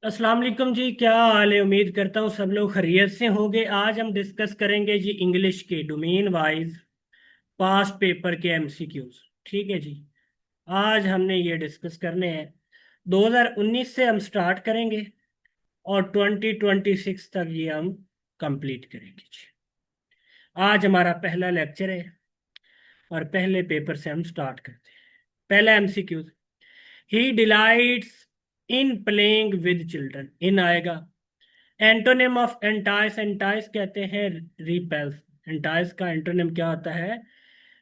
अस्सलाम वालेकुम जी। क्या हाल है? उम्मीद करता हूँ सब लोग खैरियत से होंगे। आज हम डिस्कस करेंगे जी इंग्लिश के डोमेन वाइज पास्ट पेपर के एमसीक्यूज। ठीक है जी। आज हमने ये डिस्कस करने हैं। 2019 से हम स्टार्ट करेंगे और 2026 तक ये हम कंप्लीट करेंगे जी। आज हमारा पहला लेक्चर है और पहले पेपर से हम स्टार्ट करते हैं। पहला MCQs. He delights in playing with children. In आएगा। Antonym of entice. एंटाइस कहते हैं रिपेल्स। एंटाइस का एंटोनिम क्या होता है?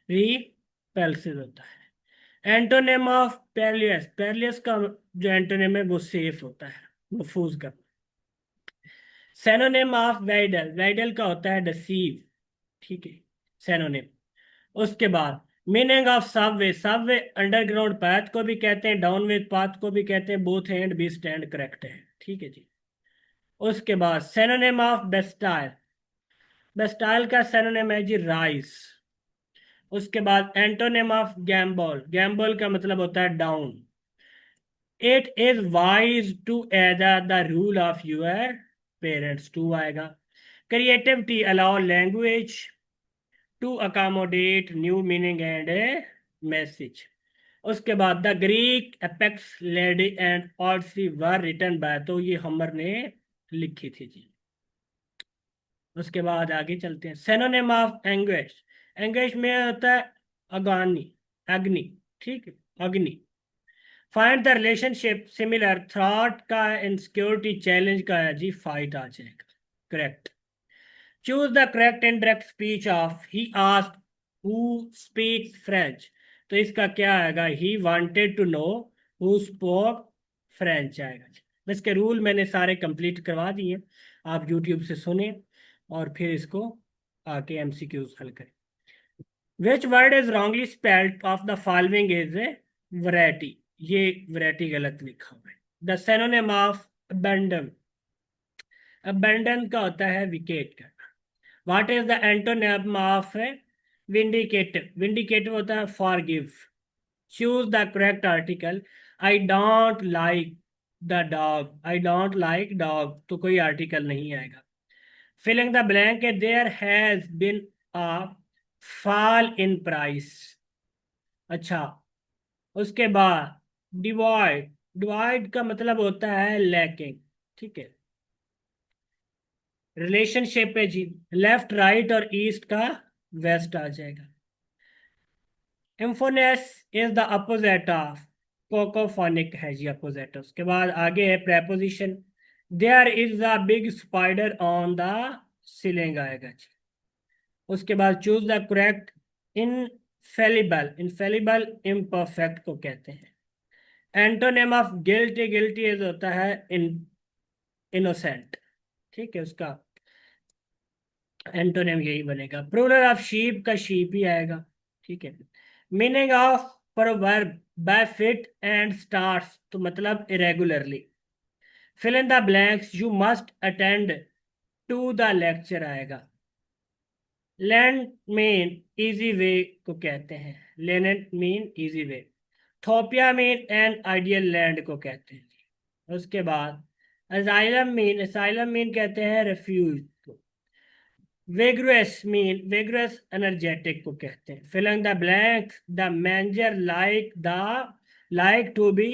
रिपेल्सिव होता है। Antonym of पेरियस। पेरियस का जो एंटोनिम है वो सेफ होता है, महफूज का। Synonym of Widal. वाइडल का होता है डिसीव। ठीक है, सेनोनिम। उसके बाद meaning of Subway. Subway underground path को भी कहते हैं, डाउनवेज पाथ को भी कहते हैं। Both and B stand correct है। ठीक है जी। उसके बाद सेनोनिम ऑफ बेस्टाइल। बेस्टाइल का सिनोनिम है जी राइस। उसके बाद एंटोनिम ऑफ गैम्बल। गैम्बल का मतलब होता है down. It is wise to adhere the rule of your parents. To आएगा। Creativity allow language to accommodate new meaning and a message. उसके बाद the Greek epics Iliad and Odyssey were written by. तो ये हमर ने लिखी थी जी। उसके बाद आगे चलते हैं। Synonym of anguish. एंग्विश में होता है अगानी, अग्नि। ठीक है, अग्नि। Find the relationship similar. Throat का इनसिक्योरिटी चैलेंज का है जी, फाइट आ जाएगा। Correct. Choose the correct indirect speech of he asked who speaks French. तो इसका क्या आएगा? He wanted to know who spoke French आएगा जी। इसके रूल मैंने सारे कंप्लीट करवा दिए, आप यूट्यूब से सुने और फिर इसको आके एमसीक्यूज हल करें। Which word is wrongly spelled of the following is a variety. ये वैरायटी गलत लिखा हुआ है। The synonym of abandon. Abandon का होता है विकेट का। What is the antonym of vindictive. Vindictive होता है forgive. Choose the correct article. I don't like the dog. I don't like dog, तो कोई आर्टिकल नहीं आएगा। Filling the blank, there has been a fall in price. अच्छा। उसके बाद divide. Divide का मतलब होता है लैकिंग। ठीक है। रिलेशनशिप है जी, लेफ्ट राइट और ईस्ट का वेस्ट आ जाएगा। Euphonious is the opposite of cacophonic है जी, अपोजिट। उसके बाद आगे है preposition. There is a big spider on the ceiling आएगा जी। उसके बाद choose the correct. Infallible. Infallible imperfect को कहते हैं। Antonym of guilty. Guilty is होता है इनोसेंट। ठीक है, उसका एंटोनिम यही बनेगा। प्लूरल ऑफ शीप का शीप ही आएगा। ठीक है। Meaning of proverb by fit and starts, तो मतलब irregularly. Fill in the blanks, you must attend to the lecture आएगा। लैंड मीन इजी वे को कहते हैं। Lenient mean easy way. Utopia mean an ideal land को कहते हैं। उसके बाद असाइलम मीन कहते हैं रेफ्यूज को। वेग्रेस मीन वेग्रेस एनर्जेटिक को कहते हैं। Filling the blank, the manager like to be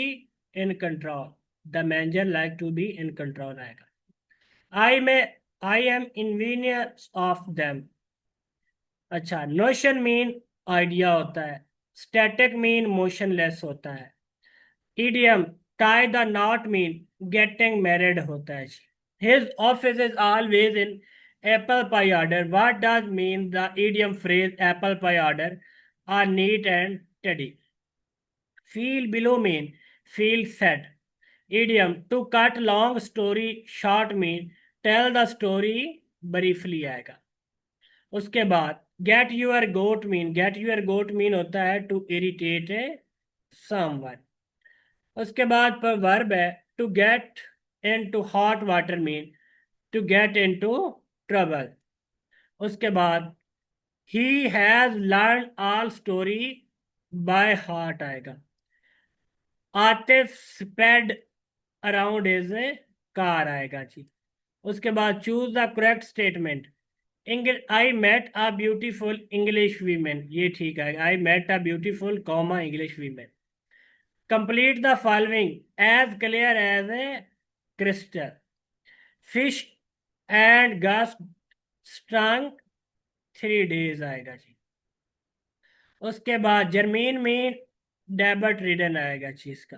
in control. The manager like to be in control आएगा। आई में I am inconvenience of them. अच्छा। नोशन मीन आइडिया होता है। स्टैटिक मीन मोशनलेस होता है। Idiom tie the knot mean getting married होता है जी। His office is always in apple pie order. What does mean the idiom phrase apple pie order are neat and teddy. Feel below mean feel sad. Idiom to cut long story short mean tell the story briefly आएगा। उसके बाद get your goat mean होता है to irritate A someone. उसके बाद पर verb है to get into hot water mean to get into trouble. उसके बाद he has learn all story by heart आएगा। Atif spread around his car आएगा जी। उसके बाद choose the correct statement. I met a beautiful English women, ये ठीक है। I met a beautiful comma English women. Complete the following as clear as a crystal. Fish and guests stink 3 days आएगा जी। उसके बाद जर्मीन मीन डेबट रिडन आएगा जी इसका।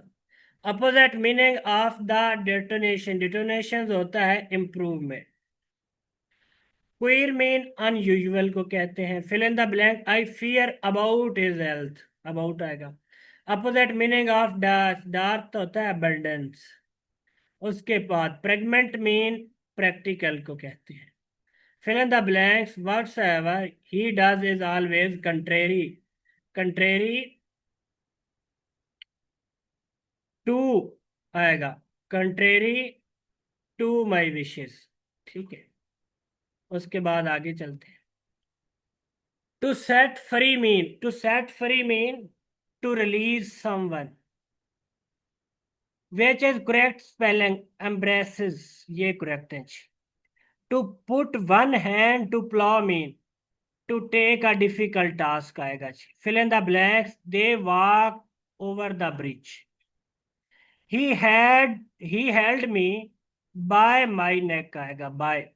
Opposite meaning of the detonation, detonation होता है इम्प्रूवमेंट। क्वीर मीन अनयूजुअल को कहते हैं। Fill in the blank, I fear about his health, about आएगा। Opposite meaning of dark, dark होता है अबंडेंस। उसके बाद प्रेगमेंट मीन प्रैक्टिकल को कहते हैं। Fill in the blanks, whatsoever he does is always contrary, contrary to आएगा, कंट्रेरी टू माई विशेस। ठीक है। उसके बाद आगे चलते हैं। To set free mean, to set free mean to release someone, which is correct spelling embraces, ये correct है। To put one hand to plough mean to take a difficult task आएगा जी। Fill in the blanks, they walk over the bridge. He held me by my neck आएगा, by.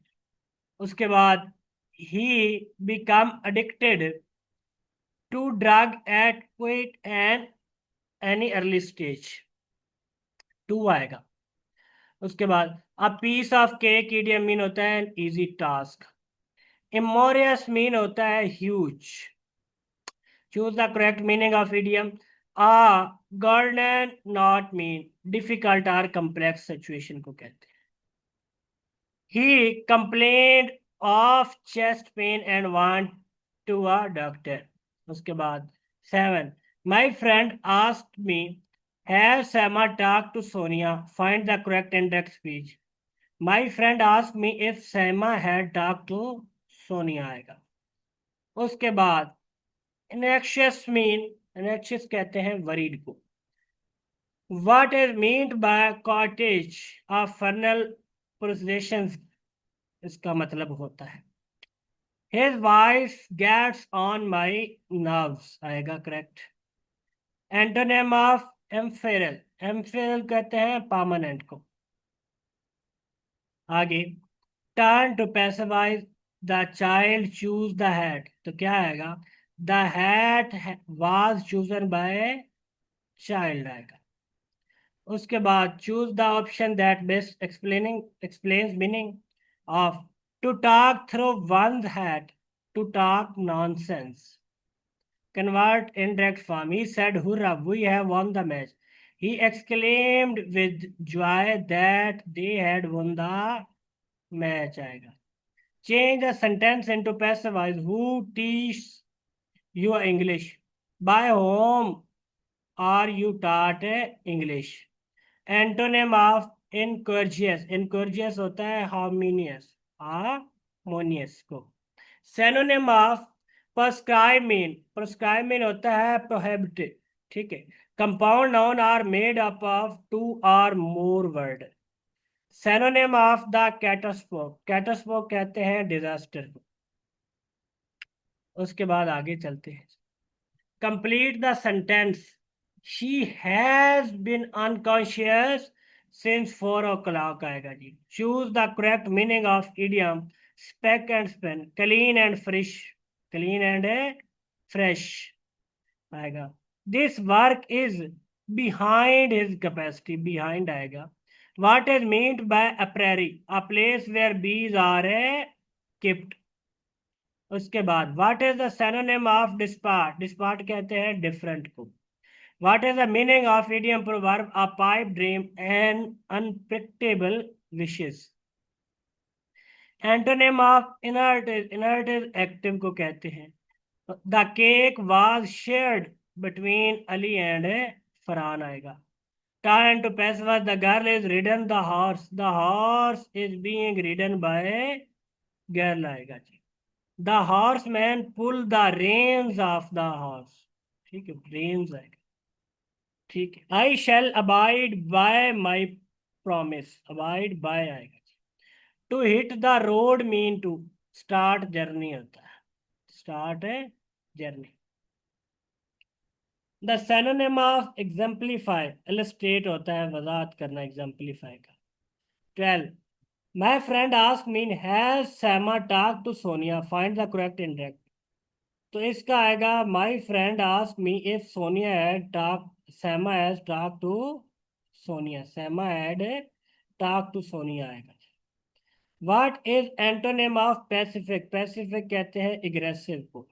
उसके बाद he become addicted to drug at quite and any early stage, to आएगा। उसके बाद a piece of cake idiom mean होता है easy task. Enormous mean होता है huge. Choose the correct meaning of idiom. A Gordian knot mean difficult और complex situation को कहते हैं। He complained of chest pain and went to a doctor. उसके बाद 7. My friend asked me, have Sama talked to Sonia? Find the correct index speech. My friend asked me if Sama had talked to Sonia आएगा। उसके बाद anxious mean, anxious कहते हैं worried को। What is meant by cottage of fernal processions, इसका मतलब होता है His wife gets on my nerves आएगा करेक्ट। एंटोनिम ऑफ एम्फेरल, एम्फेरल कहते हैं परमानेंट को। आगे turn to passivize the child choose the hat, तो क्या आएगा, the hat was chosen by child आएगा। उसके बाद choose the option that best explaining explains meaning of to talk through one hat, to talk nonsense. Convert in direct form. He said, "Hurrah, we have won the match." He exclaimed with joy that they had won the match. आएगा। Change the sentence into passive voice. Who teaches you English? By whom are you taught English? Antonym of incourteous. Incourteous होता है harmonious, harmonious को। Synonym of prescribe mean, prescribe mean होता है prohibited। ठीक है। Compound noun are made up of 2 or more word। Synonym of the catastrophe, catastrophe कहते हैं disaster को। उसके बाद आगे चलते हैं। Complete the sentence. She has been unconscious since 4 o'clock आएगा जी। Choose the correct meaning of idiom speck and span, clean and fresh, clean and fresh आएगा। This work is behind his capacity, behind आएगा। What is meant by apiary? A place where bees are kept। उसके बाद what is the synonym of dispart, dispart कहते हैं different को। What is the meaning of idiom proverb a pipe dream and unpredictable wishes. Antonym of inert, inert is active को कहते हैं। The cake was shared between Ali and Farhan आएगा। Turn to passive, the girl is ridden the horse, the horse is being ridden by girl आएगा जी। The horseman pulled the reins of the horse। ठीक है, reins आएगा। ठीक है। I shall abide by my promise, avoid by आएगा। To hit the road mean to start journey होता है, स्टार्ट है journey. The synonym of exemplify, illustrate होता है वजाहत करना एग्जाम्पलीफाई का। 12, my friend ask mean has Saima talk to Sonia, find the correct index. तो इसका आएगा my friend ask me if Sonia had talk, Saima has talk to Sonia, Saima had talk to Sonia आएगा। What is antonym of pacific, pacific कहते हैं aggressive को।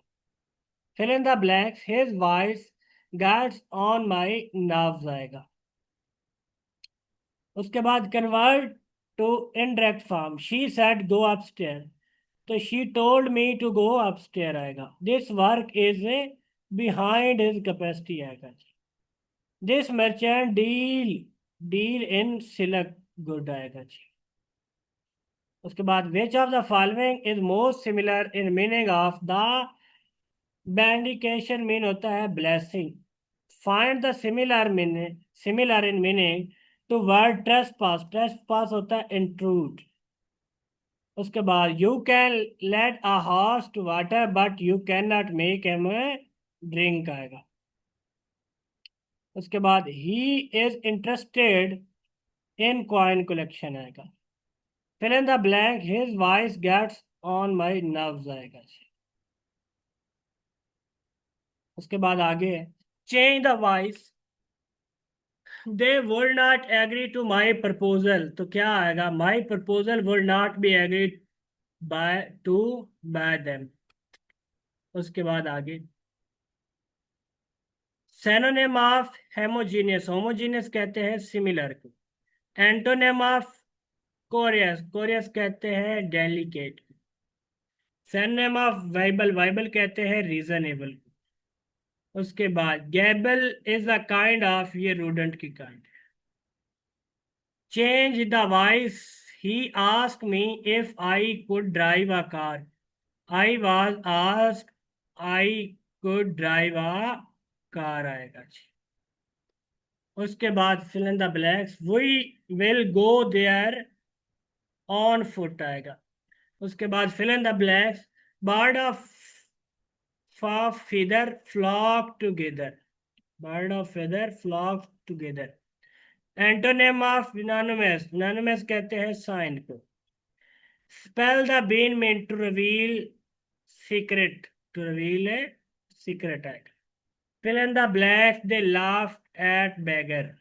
Fill in the blanks, his voice gets on my nerves आएगा। उसके बाद convert to indirect form, she said go upstair, तो she told me to go upstair आएगा। This work is behind his capacity आएगा। This merchant deal deal in silk good आएगा जी। उसके बाद which of the following is most similar in meaning of the, benediction mean होता है blessing. Find the similar meaning, similar in meaning to word trespass, trespass होता है intrude. उसके बाद you can let a horse to water but you can not make him drink आएगा। उसके बाद he is interested in coin collection आएगा। Fill in the blank, his voice gets on my nerves आएगा। उसके बाद आगे change the voice, they would not agree to my proposal, तो क्या आएगा my proposal would not be agree by to by them. उसके बाद आगे सिनोनिम ऑफ हेमोजीनियस, होमोजीनियस कहते हैं सिमिलर को। एंटोनिम ऑफ कोरियस, कोरियस कहते हैं delicate. Synonym of viable, viable कहते हैं रीजनेबल। उसके बाद gerbil is a kind of, ये रूडेंट की kind. Change the voice, he ask me if I could drive a car, I was ask I could drive a car आएगा जी। उसके बाद fill in the blanks, we will go there on foot आएगा। उसके बाद fill in the blanks, bird of feather flock together, bird of feather flock together। Antonym of unanimous, unanimous कहते हैं sign को। Spell the bean mean to reveal secret, to reveal a secret है। Fill in the blanks, they laugh at beggar.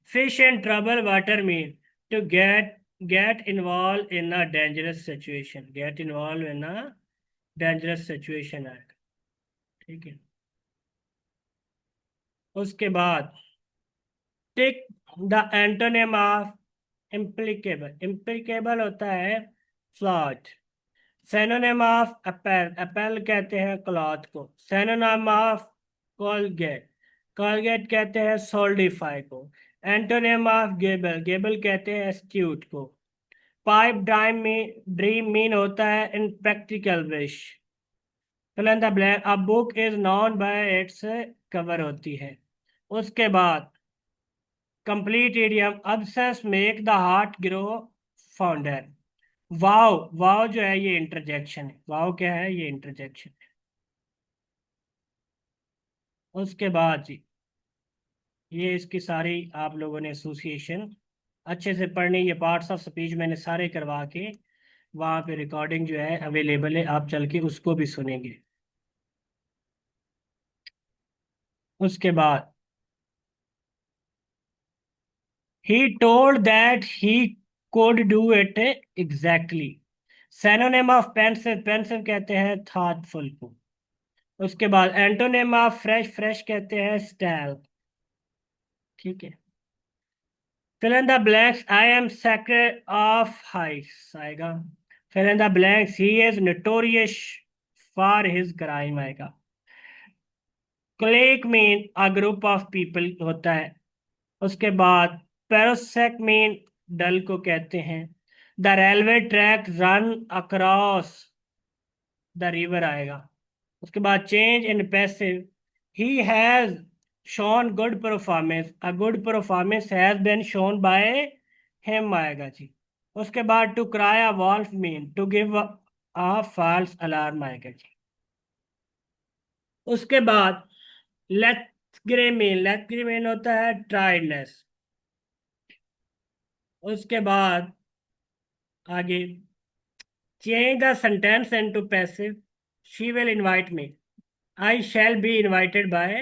Fish in trouble water mean to get involve in a dangerous situation, get involve in a dangerous situation है। ठीक है। उसके बाद tick the antonym of implacable, implacable होता है फ्लॉट। Synonym of appeal, appeal कहते हैं क्लॉथ को। सिनोनिम ऑफ कोलगेट, कोलगेट कहते हैं सोल्डिफाई को। एंटोनिम ऑफ गेबल, गेबल कहते हैं एस्ट्यूट को। पाइप ड्राइम में ड्रीम मीन होता है impractical wish. Fill in the blank, a book is known by its cover होती है। उसके बाद complete idiom, absence make the heart grow fonder. Wow, wow जो है ये इंटरजेक्शन है, वाव क्या है ये इंटरजेक्शन है। उसके बाद जी ये इसकी सारी आप लोगों ने एसोसिएशन अच्छे से पढ़नी, ये पार्ट्स ऑफ स्पीच मैंने सारे करवा के वहाँ पे रिकॉर्डिंग जो है अवेलेबल है, आप चल के उसको भी सुनेंगे। उसके बाद he told that he could do it exactly। synonym of pensive, pensive कहते हैं थॉटफुल को। उसके बाद एंटोनिम ऑफ फ्रेश, फ्रेश कहते हैं स्टाइल। ठीक है। Fill in the blanks, I am scared of heights आएगा। Fill in the blanks, he is notorious for his crime आएगा। Clique mean a group of people होता है। उसके बाद पैरोसेक मीन डल को कहते हैं। The railway track run across the river आएगा। उसके बाद change in passive, he has shown good performance, a good performance has been shown by him आएगा जी। उसके बाद to cry a wolf mean to give a false alarm आएगा जी। उसके बाद लेथ ग्रे मीन होता है टायर्डनेस। उसके बाद आगे change the sentence into passive, she will invite me, I shall be invited bye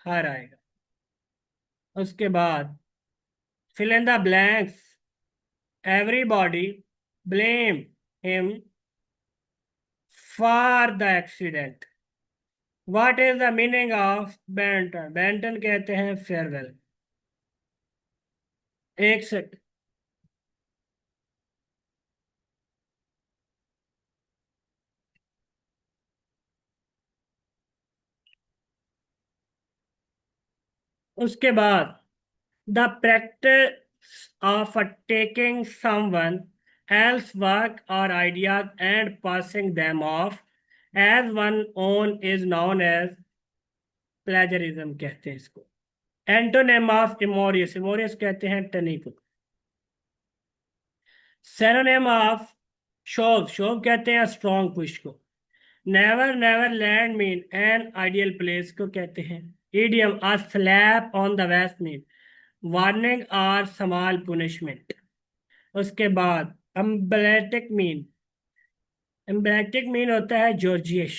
हर आएगा। उसके बाद fill in the blanks, everybody blame him for the accident। what is the meaning of benton? benton कहते हैं farewell. एक second. उसके बाद the practice of taking someone else work or ideas and passing them off as one own is known as plagiarism कहते हैं इसको। Antonym of इमोरियस, इमोरियस कहते हैं टनी को। सिनोनिम ऑफ शोव, शोव कहते हैं स्ट्रॉन्ग पुश को। Never never land mean an ideal place को कहते हैं। Idiom a slap on the wrist mean warning और स्मॉल पुनिशमेंट। उसके बाद एम्बलेटिक मीन होता है जॉर्जियश।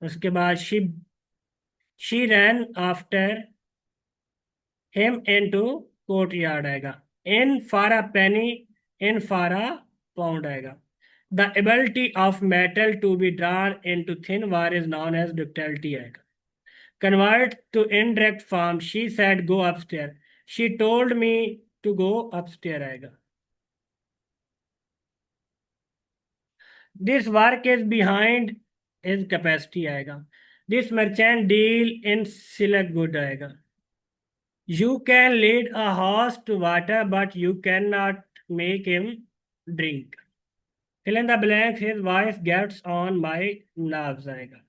उसके बाद she ran after him into courtyard आएगा। In for a penny, in for a pound आएगा। The ability of metal to be drawn into thin wire is known as ductility आएगा। Convert to indirect form, she said go upstair, she told me to go upstair आएगा। This work is behind his capacity आएगा। This merchant deal in silk good आएगा। You can lead a horse to water, but you cannot make him drink. Fill in the blanks, his wife gets on my nerves आएगा।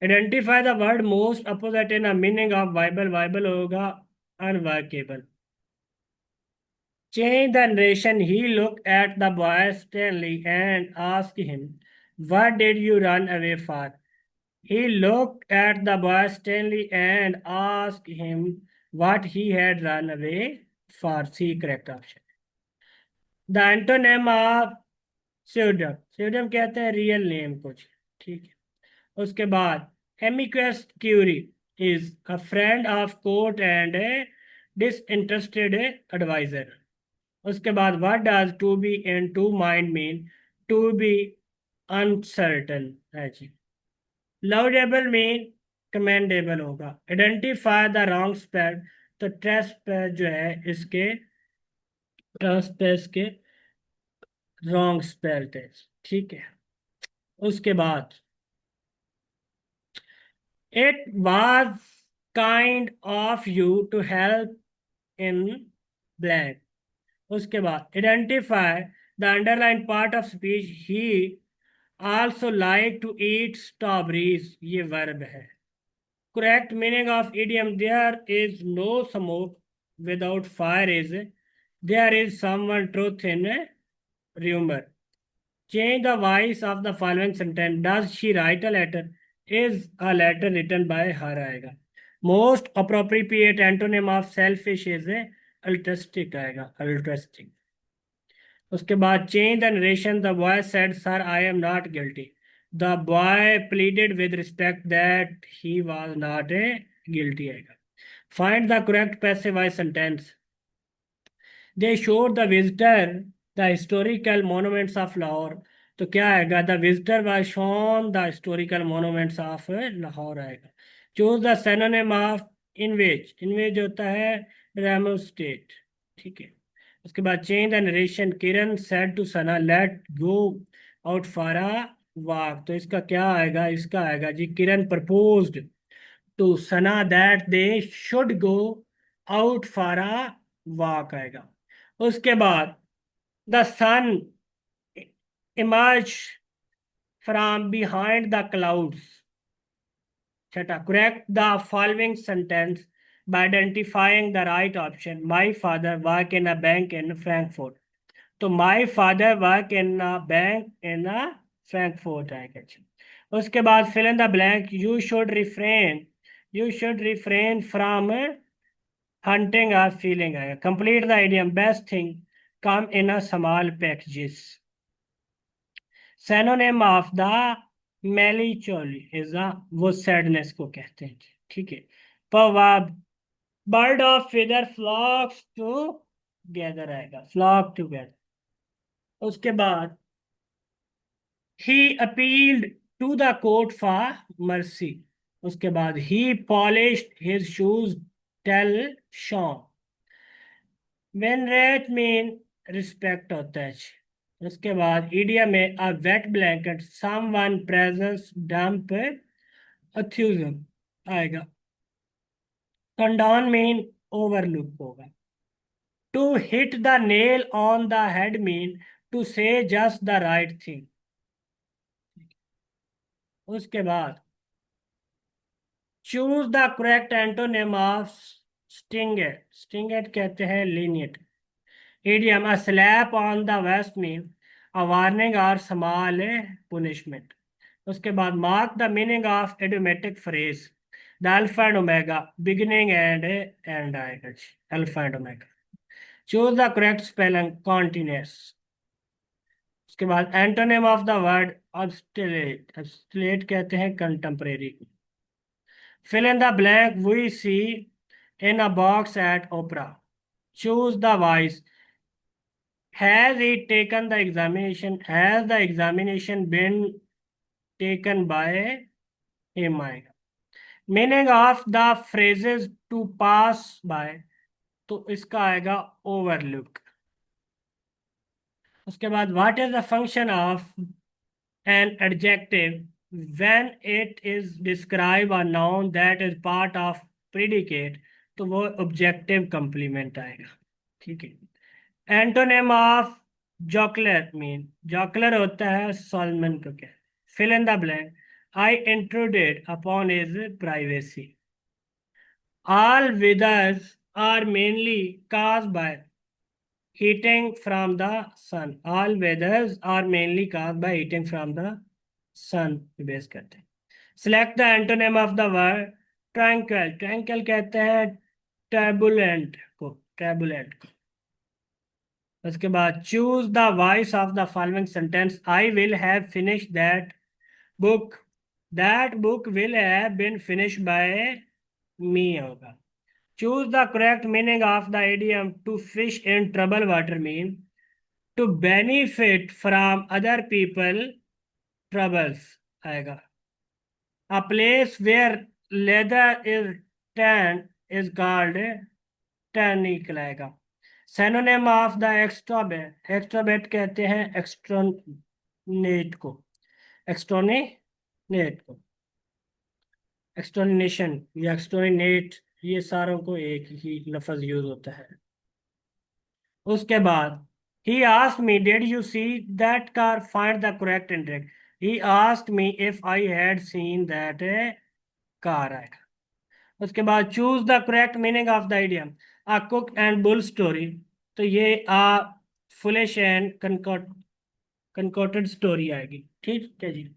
Identify the word most opposite in a meaning of Bible, Bible होगा unworkable। Change the narration, he looked at the boy sternly and asked him, what did you run away for? He looked at the boy sternly and asked him what he had run away for। C correct option। The antonym of pseudonym, pseudonym कहते हैं real name कुछ, ठीक है। उसके बाद amicus curiae is a friend of court and a disinterested adviser. उसके बाद what does to be in two mind mean? To be uncertain है जी। लाउडेबल मीन कमेंडेबल होगा। आइडेंटिफाई द रॉन्ग स्पेल, तो ट्रेस जो है इसके ट्रांसपेस के रॉन्ग स्पेल टेस्ट, ठीक है। उसके बाद it was kind of you to help in black. उसके बाद identify the underline part of speech, he also like to eat strawberries, ये वर्ब है। Correct meaning of idiom, there is no smoke without fire is there is someone truth in rumor। Change the voice of the following sentence. Does she write a letter? Is a letter written by her आएगा। Most appropriate antonym of selfish is altruistic आएगा, altruistic। उसके बाद change the narration. The boy said, "Sir, I am not guilty." The boy pleaded with respect that he was not a guilty आएगा। Find the correct passive voice sentence. They showed the visitor the historical monuments of Lahore। तो क्या आएगा? The visitor was shown the historical monuments of Lahore आएगा। Choose the synonym of invade, invade होता है demonstrate, ठीक है। उसके बाद change the narration, Kiran said to Sana let go out for a walk, तो इसका क्या आएगा? इसका आएगा जी Kiran proposed to Sana that they should go out for a walk आएगा। उसके बाद the sun emerged from behind the clouds। छठा, correct the following sentence by identifying the right option. My father work in a bank in Frankfurt. तो my father work in a bank in a Frankfurt आएगा जी। उसके बाद fill in the blank. You should refrain from hunting or feeling आएगा। Complete the idiom. Best thing come in a small packages. Synonym of the melancholy is a, वो sadness को कहते हैं जी। ठीक है। Proverb, bird of feather flocks together आएगा, flock together। उसके बाद he appealed to the court for mercy। उसके बाद he polished his shoes till shone। venerate mean respect होता है जी। उसके बाद idiom में a wet blanket, someone presents damp atheism आएगा। condone mean overlook होगा। To hit the nail on the head mean to say just the right thing। उसके बाद choose the correct antonym of stinged। stinged कहते हैं lenient। Idiom, a slap on the wrist mean a warning or small punishment। उसके बाद mark the meaning of idiomatic phrase, the alpha and omega beginning and end आएगा जी, alpha and omega। choose the correct spelling, continuous। उसके बाद antonym of the word obstinate। obstinate कहते हैं contemporary. fill in the blank we see in a box at opera। choose the voice, has he taken the examination, has the examination been taken by him आएगा। meaning of the phrases to pass by, तो इसका आएगा overlook। उसके बाद what is the function of an adjective when it is describe a noun that is part of predicate, तो वो objective complement आएगा। ठीक है। एंटोनिम ऑफ जॉकलर मीन, जॉकलर होता है सॉलमन को क्या। fill in the blank, I intruded upon his privacy। all withers are mainly caused by heating from the sun। all weathers are mainly caused by heating from the sun पे base करते हैं। select the antonym of the word tranquil। tranquil कहते हैं turbulent को। उसके बाद choose the voice of the following sentence, I will have finished that book, that book will have been finished by me होगा। choose the correct meaning of the idiom to fish in trouble water mean to benefit from other people troubles आएगा। a place where leather is tanned is called tannic आएगा। synonym of the extrovert, extrovert कहते हैं extronate को, extronate को, extronation या extronate, ये सारों को एक ही लफ्ज यूज होता है। उसके बाद he asked me did you see that car, find the correct indirect। he asked me if I had seen that car आएगा। उसके बाद choose the correct meaning of the idiom, a cook and bull story, तो ये a foolish and concocted story आएगी। ठीक है जी।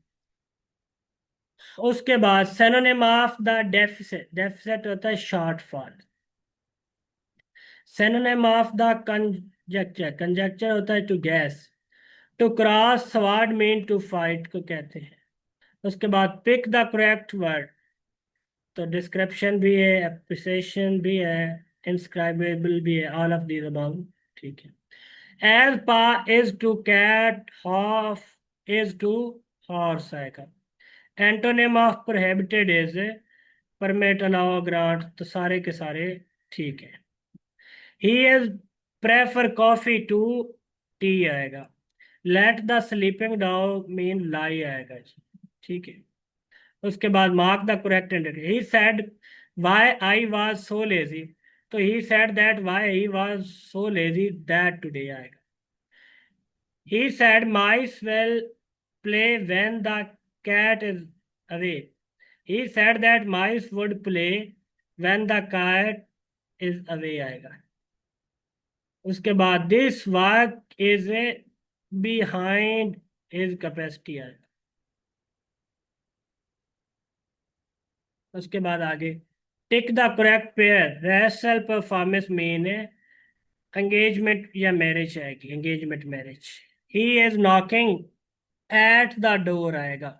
उसके बाद synonym of the deficit, deficit होता है shortfall. synonym of the conjecture, conjecture होता है to guess. To cross sword mean to fight को कहते हैं। उसके बाद पिक द करेक्ट वर्ड, तो डिस्क्रिप्शन भी है, एप्रिसिएशन भी है, इंस्क्राइबेबल भी है, ऑल ऑफ दीज अबाउट। ठीक है। As paw is to cat, hoof is to horse आएगा। Antonym of prohibited is permit, allow, grant, तो सारे के सारे ठीक है। He is prefer coffee to tea आएगा। Let the sleeping dog mean lie आएगा जी। ठीक है। उसके बाद mark the correct answer, he said why I was so lazy, तो he said that why he was so lazy that today आएगा। He said mice will play when the cat is away, he said that mice would play when the cat is away आएगा। उसके बाद this work is a behind his capacity आएगा। उसके बाद आगे tick the correct pair wrestle performance mean engagement या marriage आएगी, engagement marriage. He is knocking at the door आएगा।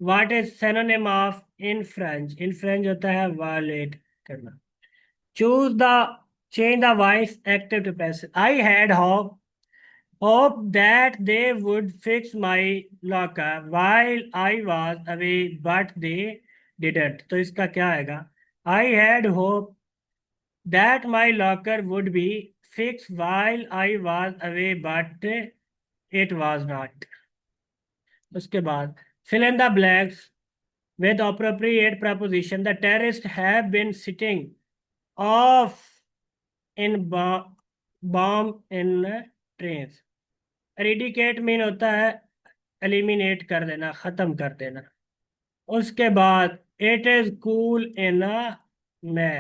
What is synonym of infringe? Infringe होता है violate करना। Choose the change the voice active to passive. I had hope that they would fix my locker while I was away, but they didn't. तो इसका क्या आएगा? I had hope that my locker would be fixed while I was away, but it was not. उसके बाद fill in the blanks with appropriate preposition. The terrorists have been sitting off in bomb in trains. Eradicate mean होता है eliminate कर देना, खत्म कर देना। उसके बाद इट इज कूल इन अ मैं।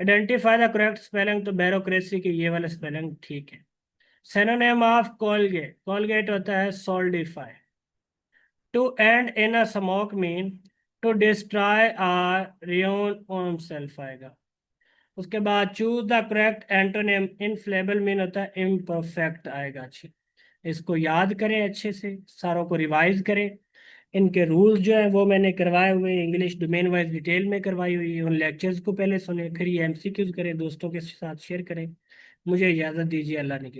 आइडेंटिफाई द करेक्ट स्पेलिंग, तो ब्यूरोक्रेसी की ये वाला स्पेलिंग ठीक है। सिनोनिम ऑफ कोलगेट, कोलगेट होता है solidify. To end in a smoke mean to destroy or ruin own self आएगा। उसके बाद choose the correct antonym, infallible mean होता है इम्परफेक्ट आएगा। अच्छी इसको याद करें, अच्छे से सारों को रिवाइज करें। इनके रूल्स जो हैं वो मैंने करवाए हुए हैं, इंग्लिश डोमेन वाइज डिटेल में करवाई हुई है। उन लेक्चर्स को पहले सुने, फिर ये एमसीक्यूज करें, दोस्तों के साथ शेयर करें। मुझे इजाज़त दीजिए, अल्लाह ने